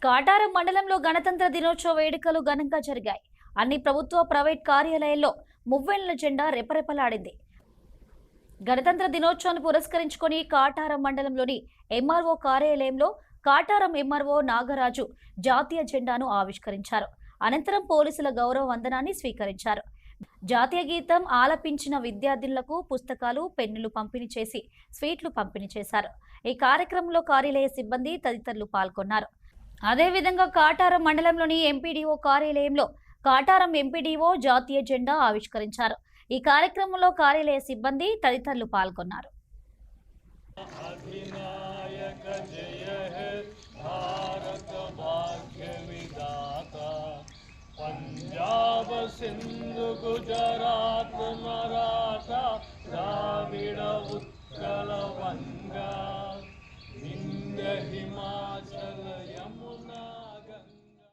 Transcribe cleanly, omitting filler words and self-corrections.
కాటారం మండలంలో గణతంత్ర దినోత్సవ వేడుకలు ఘనంగా జరిగాయి. అన్ని ప్రభుత్వ, ప్రైవేట్ కార్యాలయాల్లో మువ్వెన్నెల జెండా రెపరెపలాడింది. గణతంత్ర దినోత్సవాన్ని పురస్కరించుకొని కాటారం మండలంలోని ఎంఆర్ఓ కార్యాలయంలో కాటారం ఎంఆర్ఓ నాగరాజు జాతీయ జెండాను ఆవిష్కరించారు. అనంతరం పోలీసుల గౌరవ వందనాన్ని స్వీకరించారు. జాతీయ గీతం ఆలపించిన విద్యార్థులకు పుస్తకాలు, పెన్నులు పంపిణీ చేసి స్వీట్లు పంపిణీ చేశారు. ఈ కార్యక్రమంలో కార్యాలయ సిబ్బంది తదితరులు పాల్గొన్నారు. అదేవిధంగా కాటారం మండలంలోని ఎంపీడీఓ కార్యాలయంలో కాటారం ఎంపీడీఓ జాతీయ జెండా ఆవిష్కరించారు. ఈ కార్యక్రమంలో కార్యాలయ సిబ్బంది తదితరులు పాల్గొన్నారు. పంజాబ్ సింధ్